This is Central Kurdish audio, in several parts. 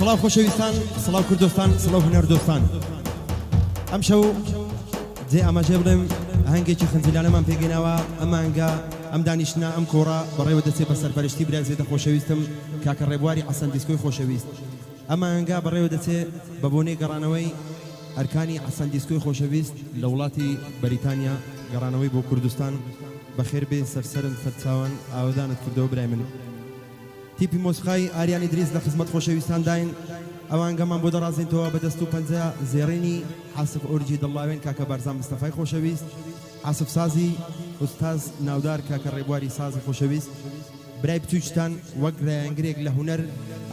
سڵاو خۆشەویستان، سڵاو کوردستان، سڵاو هونەردۆستان. ئەم شەو جێ ئاماژێ بڵێم ئاهەنگێکی خەنجیلانەمان پێگەیناوە. ئەم ئاهەنگە ئەم دانیشتنە ئەم کۆڕە بەڕێوە دەچێت بە سەرپەرشتی برازێتە خۆشەویستم کاکە ڕێبواری حەسەن دیسکۆی خۆشەویست. ئەم ئاهەنگە بەڕێوە دەچێت بە بۆنەی گەڕانەوەی ئەرکانی حەسەن دیسکۆی خۆشەویست لە وڵاتی بەریتانیا گەڕانەوەی بۆ کوردستان. بەخێر بێ سەرسەرم سەرچاوان ئاودانت کردەوە برای من. تیپی مۆسیقای ئاریان ئیدریس لە خزمەت خۆشەویستان داین. ئەوانگەمان بۆ دەڕازێنەوە بە دەست و پەنجە زێڕینی حاسب ئۆرجی دڵاوێن کاکە بارزان مستەفای خۆشەویست، حاسب سازی ئوستاز ناودار کاکە ڕێبواری سازی خۆشەویست. برای بچووچتان وەک ڕێیانگرێک لە هونەر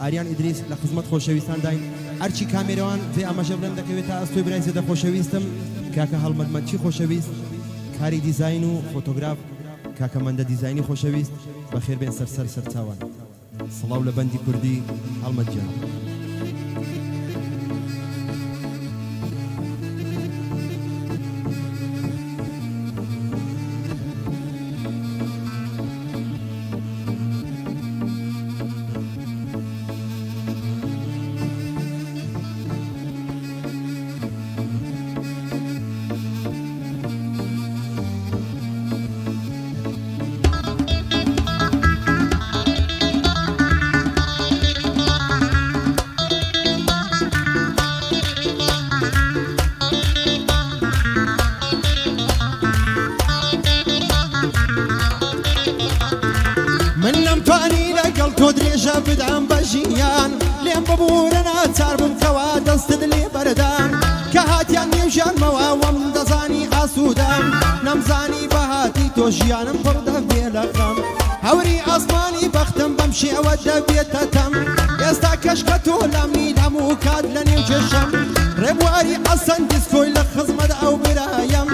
ئاریان ئیدریس لە خزمەت خۆشەویستان داین. ئەرچی کامێرەوان جێ ئاماژە بڵێم دەکەوێتە ئەستۆی برای زێدە خۆشەویستم کاکە هەڵمەتمەدچی خۆشەویست، کاری دیزاین و فۆتۆگراف کاکە مەندە دیزاینی خۆشەویست. بەخێر بێن سەرچاوان. سڵاو لە بەندی کوردی هەڵمەتجان. تۆ درێژە بدەم بە ژیان لێم ببوورە ناچار بم کەوا دەستت لێ بەردان کە هاتیان نێژانمەوە وەم دەزانی ئاسوودەم نەمزانی بەهاتی تۆ ژیانم پڕ دەبێ لە خەم هەوری ئاسمانی بەختم بەم شێوە دەبێتە تەم ئێستا کەشکە تۆ لەمی هەموو کات لە نێو جێشەم ڕێبواری حەسەن دیسکۆی لە خزمەت ئەو برایەم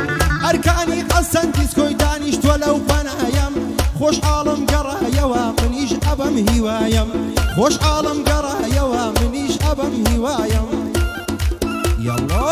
ئەرکانی حەسەن دیسکۆی دانیشتووە لەو پەنایەم خۆشحاڵم گەڕایەوە منیش ئەبەم هیوایم خۆشحاڵم گەڕایەوە منیش ئەبەم هیوایم یاڵڵا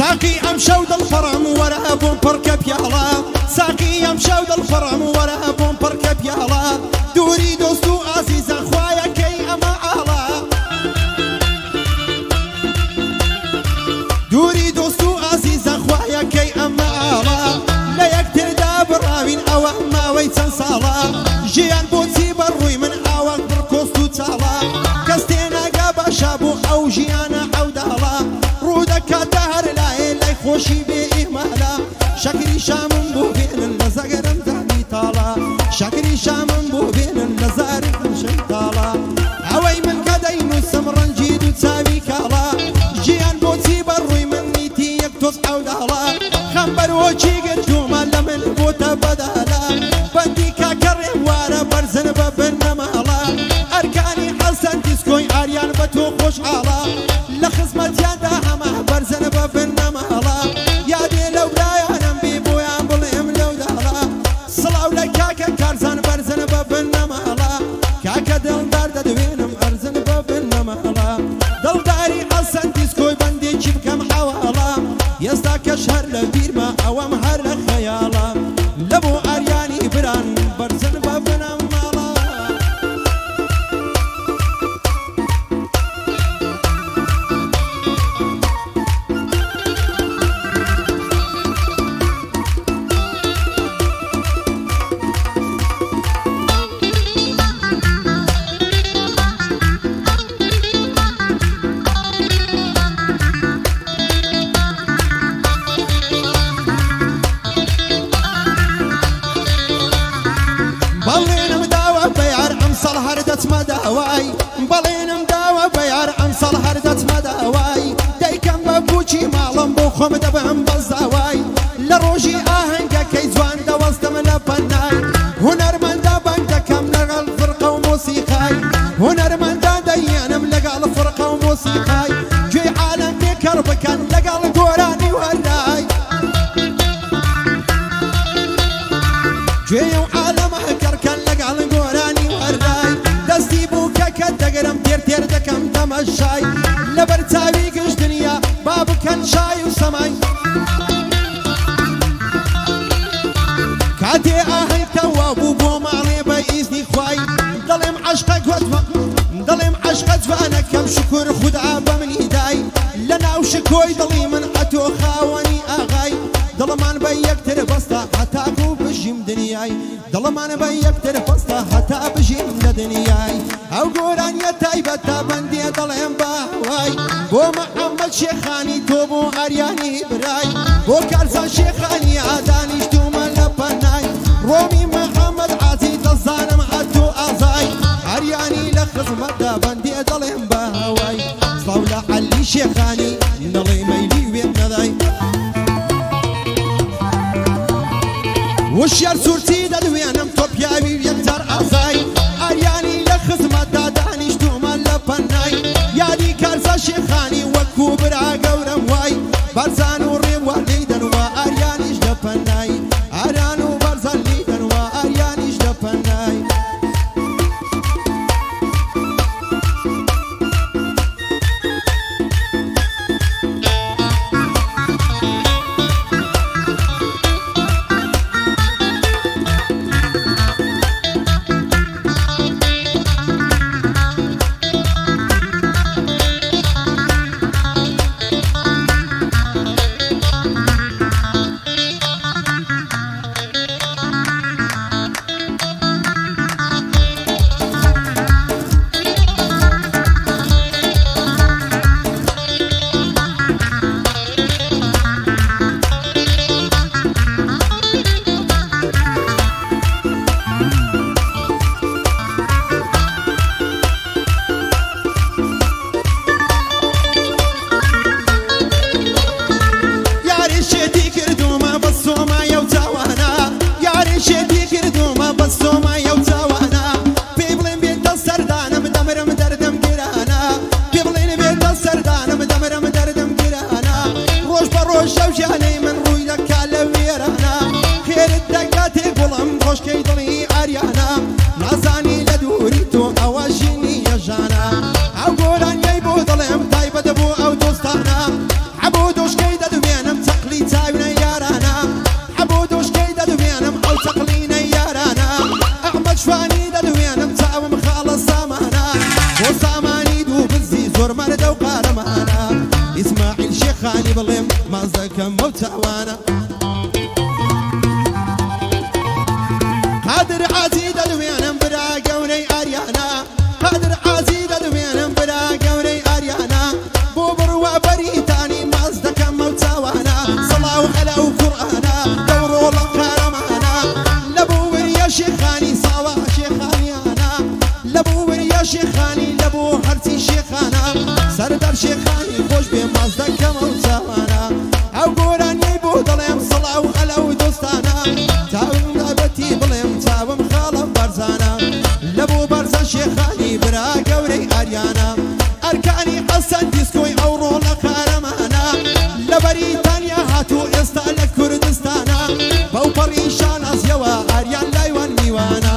ساقي ام شو دالفرم ورا بوم بركب يالا ساقي ام شو دالفرم ورا بوم بركب يالا دوري دوستو عزيز اخوايا كي اما علا دوري دوستو عزيز اخوايا كي اما علا لا يكتر دابراوين او ما ويتن صالا جيان بوتي بروي من اوك بركوستو تالا كستينا قابا شابو او جيانا او دالا رودك دهر خوشی به ایمالا شکری شامم بو بین لزگرم دانی تالا شکری شامم بو بین لزارم شیطالا اوی من قدینو سمرنجی دو تاوی کالا جیان بوتی بروی من نیتی یک توز او دالا خمبر و چی گردو مالا من بوتا بدالا بندی که کرم وارا برزن ببن مالا ارکانی حسن دیسکوی آریان بتو خوش حالا لخزمت یادا همه برزن ببن شهر لبيرما اوام هر خيالا لبو ارياني بران برزن بابنا مالا بەڵێنم داوە بەیار ئەمساڵ هەردەت مەداوای دەیکەم بە بووکی ماڵم بۆ خۆم دەبم بەزاوای لە ڕۆژی ئاهەنگەکەی جوان دەوەستم لە پەنای هونەرمەندە بانگ دەکەم لەگەڵ فرقە و مۆسیقای هونەرمەندە دەیێنم لەگەڵ فرقە و مۆسیقای گوێی عالەم بێکەڕ بکەن لەگەڵ دەگەرم تێر دەکەم تەمەشای لەبەر چاوی گشت دنیا با بکەن شای و سەمای کاتێ ئاهەنگتەوە بوو بۆ ماڵێ بە ئیزنی خوای دەڵێم عەشقە گوتوە دەڵێم عەشقە جوانەکەم شکر خودا بە منی دای لە ناو شکۆی دڵی من ئەتۆ خاوەنی ئاغای دڵمان بە یەکتر بەستە هەتاکو بژیم دنیای دڵمان بە یەکتر بەستە هەتا بژیم لە دنیای ئەو گۆرانیە تایبەتە بەندێ دەڵێم باوای بۆ مەحەممەد شێخانی تۆ بۆ ئەریانی برای بۆ کارزان شێخانی ئادانیشتومە لە پەنای ڕۆمی مەحەممەد عازی دەزانم ئەتۆ ئازای ئەریانی لە خزمەتدا بەندێ دەڵێم باوای سڵاو لە عەلی شێخانی دەڵێ مەیلی وێت نەدای وشیار سورتی دەدوێنم تۆ پیاوی یەکجار ئازای ئەریانی لە خزمەتدا دانیشتومە لە پەنای یادی کارزە شێخانی وەکو برا گەورەم وای بەرزان و ڕێوە لێدەنوە ئەریانیش لە پەنای ئەران و بەرزان لێدەنوە ئەریانیش لە پەنای ئیسماعیل شێخانی بڵێم مازەکەم ئەو چاوانە قادر عازی دەدوێنم برا گەورەی ئاریانە قادر عازی دەدوێنم برا گەورەی ئاریانە بۆ بڕوە بەریتانی ماز دەکەم ئەو چاوانە سەڵاو عەلا و قورئانە دەوڕۆڵە قارەمانە لە بۆ وریە شێخانی ساوا شێخانیانە لە بۆ وریە شێخانی لە بۆ هەرچی شێخانە سەردار شێخانی خۆش بێ ماز دەکەم ئەو چاوانە ئەو گۆرانیەی بۆ دەڵێم سەڵاو عەلا و دۆستانە چاوم دابەتی بڵێم چاوم خاڵم بەرزانە لە بۆ بەرزە شێخانی برا گەورەی ئاریانە ئەرکانی حەسەن دیسکۆی ئەو ڕۆڵە قارەمانە لە بەریتانیا هاتوو ئێستا لە کوردستانە بەو پەڕی شانازیەوە ئاریان لایوان میوانە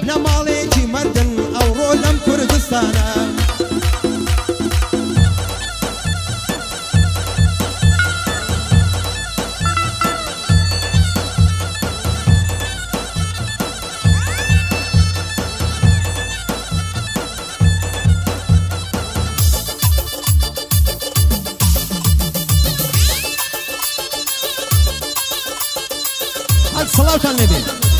بنە ماڵێکی مەردن ئەو ڕۆ لەم کوردستانە صلاة النبي